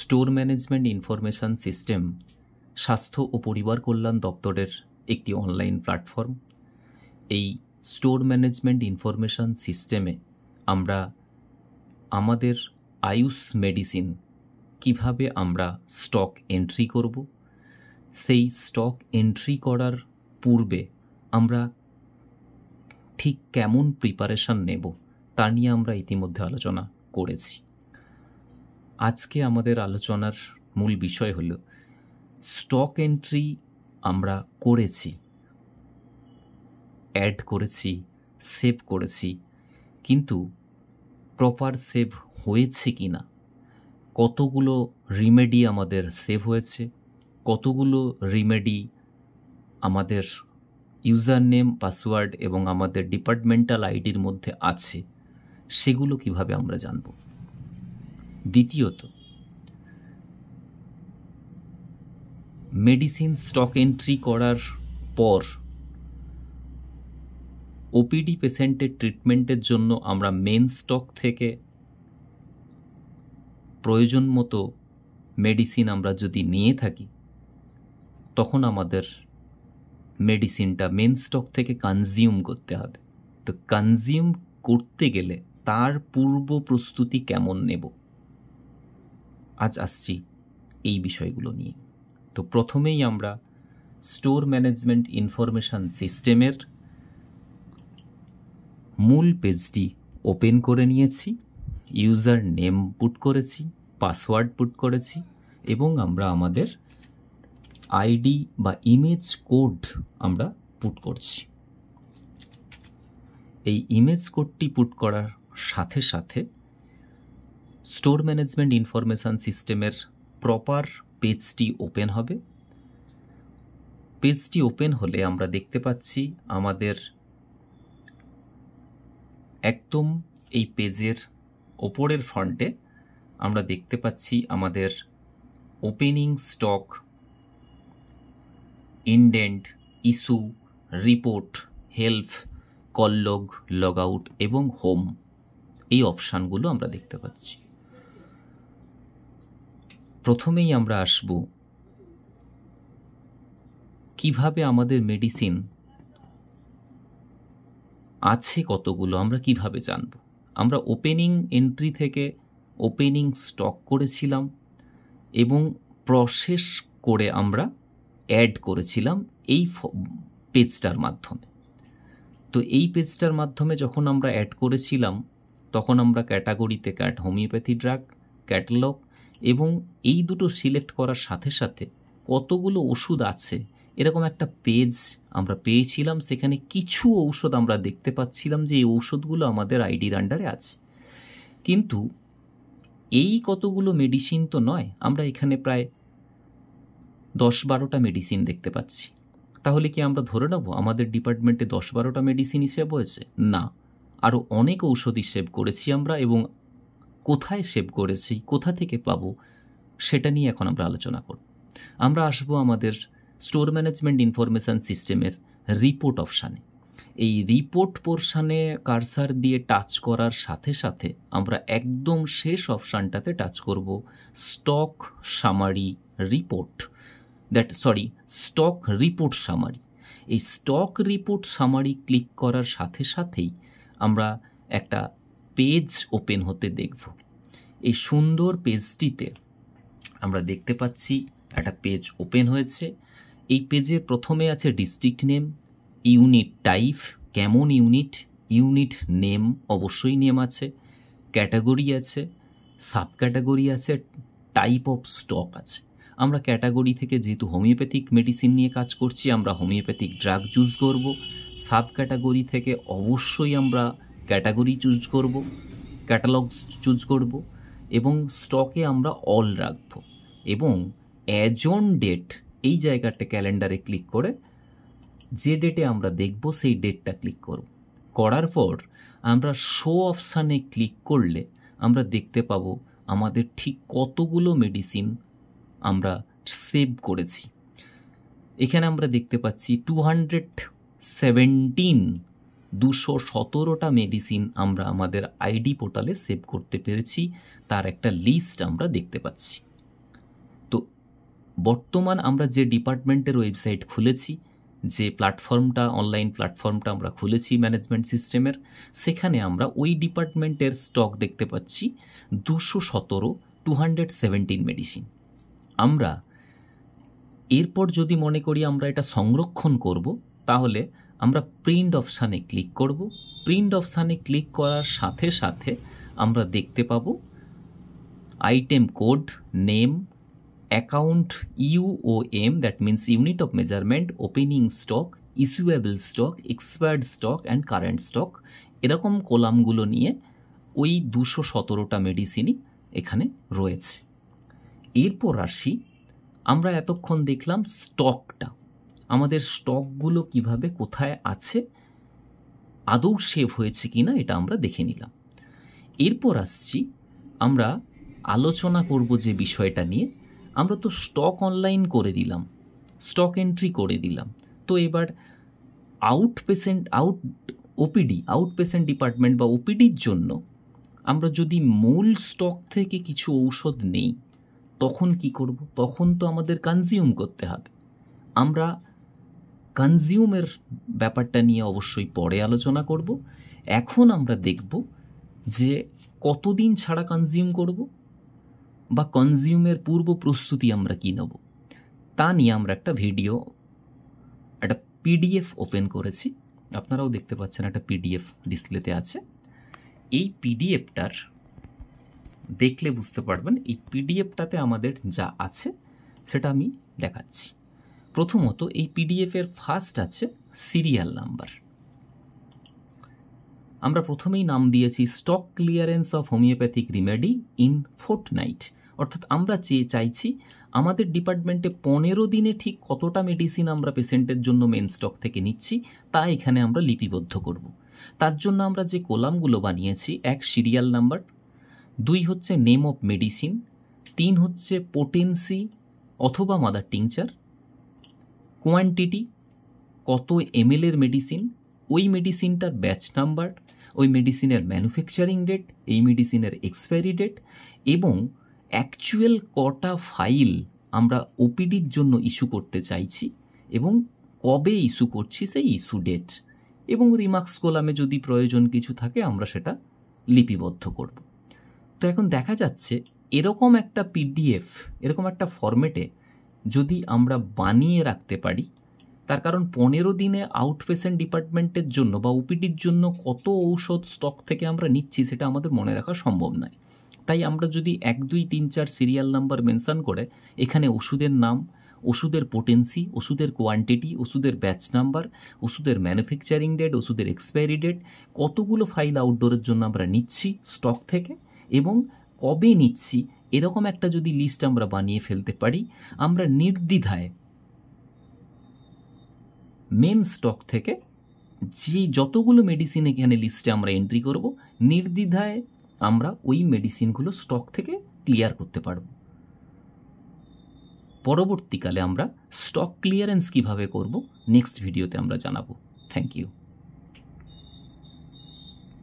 Store management information system স্বাস্থ্য ও পরিবার কল্যাণ দপ্তরের একটি অনলাইন প্ল্যাটফর্ম। এই স্টোর ম্যানেজমেন্ট ইনফরমেশন সিস্টেমে আমরা আমাদের আয়ুষ মেডিসিন কিভাবে আমরা স্টক এন্ট্রি করব, সেই স্টক এন্ট্রি করার পূর্বে আমরা ঠিক কেমন প্রিপারেশন নেব তা নিয়ে আমরা ইতিমধ্যে আলোচনা করেছি। আজকে আমাদের আলোচনার মূল বিষয় হলো স্টক এন্ট্রি আমরা করেছি, অ্যাড করেছি, সেভ করেছি, কিন্তু প্রপার সেভ হয়েছে কি না, কতগুলো রিমেডি আমাদের সেভ হয়েছে, কতগুলো রিমেডি আমাদের ইউজার নেম, পাসওয়ার্ড এবং আমাদের ডিপার্টমেন্টাল আইডির মধ্যে আছে, সেগুলো কিভাবে আমরা জানব। দ্বিতীয়ত, মেডিসিন স্টক এন্ট্রি করার পর ওপিডি পেশেন্টের ট্রিটমেন্টের জন্য আমরা মেন স্টক থেকে প্রয়োজন মতো মেডিসিন আমরা যদি নিয়ে থাকি, তখন আমাদের মেডিসিনটা মেন স্টক থেকে কনজিউম করতে হবে। তো কনজিউম করতে গেলে তার পূর্ব প্রস্তুতি কেমন নেব, আজ আসছি এই বিষয়গুলো নিয়ে। তো প্রথমেই আমরা স্টোর ম্যানেজমেন্ট ইনফরমেশন সিস্টেমের মূল পেজটি ওপেন করে নিয়েছি, ইউজার নেম পুট করেছি, পাসওয়ার্ড পুট করেছি এবং আমরা আমাদের আইডি বা ইমেজ কোড আমরা পুট করছি। এই ইমেজ কোডটি পুট করার সাথে সাথে স্টোর ম্যানেজমেন্ট ইনফরমেশন সিস্টেমের প্রপার পেজটি ওপেন হবে। পেজটি ওপেন হলে আমরা দেখতে পাচ্ছি আমাদের একদম এই পেজের ওপরের ফ্রন্টে আমরা দেখতে পাচ্ছি আমাদের opening stock, indent, issue, report, help, call log, log out এবং হোম, এই অপশানগুলো আমরা দেখতে পাচ্ছি। প্রথমেই আমরা আসব কিভাবে আমাদের মেডিসিন আছে কতগুলো আমরা কিভাবে জানব। আমরা ওপেনিং এন্ট্রি থেকে ওপেনিং স্টক করেছিলাম এবং প্রসেস করে আমরা অ্যাড করেছিলাম এই পেজটার মাধ্যমে। তো এই পেজটার মাধ্যমে যখন আমরা অ্যাড করেছিলাম তখন আমরা ক্যাটাগরিতে হোমিওপ্যাথি ড্রাগ, ক্যাটালগ এবং এই দুটো সিলেক্ট করার সাথে সাথে কতগুলো ওষুধ আছে এরকম একটা পেজ আমরা পেয়েছিলাম। সেখানে কিছু ঔষধ আমরা দেখতে পাচ্ছিলাম যে এই ঔষধগুলো আমাদের আইডির আন্ডারে আছে, কিন্তু এই কতগুলো মেডিসিন তো নয়, আমরা এখানে প্রায় 10-12টা মেডিসিন দেখতে পাচ্ছি। তাহলে কি আমরা ধরে নেব আমাদের ডিপার্টমেন্টে 10-12টা মেডিসিন সেভ হয়েছে? না, আরও অনেক ঔষধই সেভ করেছি আমরা, এবং কোথায় সেভ করেছি, কোথা থেকে পাবো, সেটা নিয়ে এখন আমরা আলোচনা করব। আমরা আসবো আমাদের স্টোর ম্যানেজমেন্ট ইনফরমেশন সিস্টেমের রিপোর্ট অপশানে। এই রিপোর্ট পোর্শানে কারসার দিয়ে টাচ করার সাথে সাথে আমরা একদম শেষ অপশানটাতে টাচ করব, stock summary report, stock report summary. এই স্টক রিপোর্ট সামারি ক্লিক করার সাথে সাথেই আমরা একটা পেজ ওপেন হতে দেখব। এই সুন্দর পেজটিতে আমরা দেখতে পাচ্ছি একটা পেজ ওপেন হয়েছে। এই পেজে প্রথমে আছে ডিস্ট্রিক্ট নেম, ইউনিট টাইপ, কেমন ইউনিট, ইউনিট নেম, অবশ্যই নেম আছে, ক্যাটাগরি আছে, সাব ক্যাটাগরি আছে, টাইপ অফ স্টক আছে। আমরা ক্যাটাগরি থেকে যেহেতু হোমিওপ্যাথিক মেডিসিন নিয়ে কাজ করছি, আমরা হোমিওপ্যাথিক ড্রাগ চুজ করব। সাব ক্যাটাগরি থেকে অবশ্যই আমরা ক্যাটাগরি চুজ করব, ক্যাটালগ চুজ করব এবং স্টকে আমরা অল রাখব এবং অ্যাজ অন ডেট এই জায়গাটা ক্যালেন্ডারে ক্লিক করে যে ডেটে আমরা দেখব সেই ডেটটা ক্লিক করব। করার পর আমরা শো অপশানে ক্লিক করলে আমরা দেখতে পাবো আমাদের ঠিক কতগুলো মেডিসিন আমরা সেভ করেছি। এখানে আমরা দেখতে পাচ্ছি 217টা মেডিসিন আমরা আমাদের আইডি পোর্টালে সেভ করতে পেরেছি, তার একটা লিস্ট আমরা দেখতে পাচ্ছি। বর্তমান আমরা যে ডিপার্টমেন্টের ওয়েবসাইট খুলেছি, যে প্ল্যাটফর্মটা অনলাইন প্ল্যাটফর্মটা আমরা খুলেছি ম্যানেজমেন্ট সিস্টেমের, সেখানে আমরা ওই ডিপার্টমেন্টের স্টক দেখতে পাচ্ছি 217 মেডিসিন। আমরা এরপর যদি মনে করি আমরা এটা সংরক্ষণ করব, তাহলে আমরা প্রিন্ট অপশানে ক্লিক করব। প্রিন্ট অপশানে ক্লিক করার সাথে সাথে আমরা দেখতে পাবো item code, name, account UOM, that means unit of measurement, opening stock, issuable stock, expired stock and current stock, এরকম কলামগুলো নিয়ে ওই 217টা মেডিসিনই এখানে রয়েছে। এরপর আসি, আমরা এতক্ষণ দেখলাম স্টকটা, আমাদের স্টকগুলো কিভাবে কোথায় আছে, আদৌ সেভ হয়েছে কিনা এটা আমরা দেখে নিলাম। এরপর আসছি, আমরা আলোচনা করব যে বিষয়টা নিয়ে, আমরা তো স্টক অনলাইন করে দিলাম, স্টক এন্ট্রি করে দিলাম, তো এবার আউটপেশেন্ট ডিপার্টমেন্ট বা ওপিডির জন্য আমরা যদি মূল স্টক থেকে কিছু ঔষধ নেই, তখন কি করব? তখন তো আমাদের কনজিউম করতে হবে। আমরা কনজিউমের ব্যাপারটা নিয়ে অবশ্যই পরে আলোচনা করব। এখন আমরা দেখব যে কতদিন ছাড়া কনজিউম করব বা কনজিউমের পূর্ব প্রস্তুতি আমরা কী নেব, তা নিয়ে আমরা একটা পিডিএফ ওপেন করেছি। আপনারাও দেখতে পাচ্ছেন একটা পিডিএফ ডিসপ্লেতে আছে। এই পিডিএফটার দেখলে বুঝতে পারবেন, এই পিডিএফটাতে আমাদের যা আছে সেটা আমি দেখাচ্ছি। প্রথমত এই পিডিএফের ফার্স্ট আছে সিরিয়াল নাম্বার। আমরা প্রথমেই নাম দিয়েছি stock clearance of homeopathic remedy in fortnight, অর্থাৎ আমরা চাইছি আমাদের ডিপার্টমেন্টে 15 দিনে ঠিক কতটা মেডিসিন আমরা পেশেন্টের জন্য মেন স্টক থেকে নিচ্ছি তা এখানে আমরা লিপিবদ্ধ করব। তার জন্য আমরা যে কলামগুলো বানিয়েছি, 1 সিরিয়াল নাম্বার, 2 হচ্ছে নেম অফ মেডিসিন, 3 হচ্ছে পোটেন্সি অথবা মাদার টিংচার, কোয়ান্টিটি কত ml এর মেডিসিন, ওই মেডিসিনটার ব্যাচ নাম্বার, ওই মেডিসিনের ম্যানুফ্যাকচারিং ডেট, এই মেডিসিনের এক্সপায়ারি ডেট, এবং অ্যাকচুয়াল কটা ফাইল আমরা ওপিডির জন্য ইস্যু করতে চাইছি এবং কবে ইস্যু করছি সেই ইস্যু ডেট, এবং রিমার্কস কলামে যদি প্রয়োজন কিছু থাকে আমরা সেটা লিপিবদ্ধ করব। তো এখন দেখা যাচ্ছে এরকম একটা পিডিএফ, এরকম একটা ফরম্যাটে যদি আমরা বানিয়ে রাখতে পারি, তার কারণ 15 দিনে আউটপেশেন্ট ডিপার্টমেন্টের জন্য বা ওপিডির জন্য কত ঔষধ স্টক থেকে আমরা নিচ্ছি সেটা আমাদের মনে রাখা সম্ভব নয়। তাই আমরা যদি 1, 2, 3, 4 সিরিয়াল নাম্বার মেনশন করে এখানে ওষুধের নাম, ওষুধের পোটেন্সি, ওষুধের কোয়ান্টিটি, ওষুধের ব্যাচ নাম্বার, ওষুধের ম্যানুফ্যাকচারিং ডেট, ওষুধের এক্সপায়ারি ডেট, কতগুলো ফাইল আউটডোরের জন্য আমরা নিচ্ছি স্টক থেকে এবং কবে নিচ্ছি, এরকম একটা যদি লিস্ট আমরা বানিয়ে ফেলতে পারি, আমরা নির্দ্বিধায় মেন স্টক থেকে যে যতগুলো মেডিসিন এখানে লিস্টে আমরা এন্ট্রি করব, নির্দ্বিধায় আমরা ওই মেডিসিনগুলো স্টক থেকে ক্লিয়ার করতে পারব। পরবর্তীকালে আমরা স্টক ক্লিয়ারেন্স কিভাবে করব নেক্সট ভিডিওতে আমরা জানাবো। Thank you.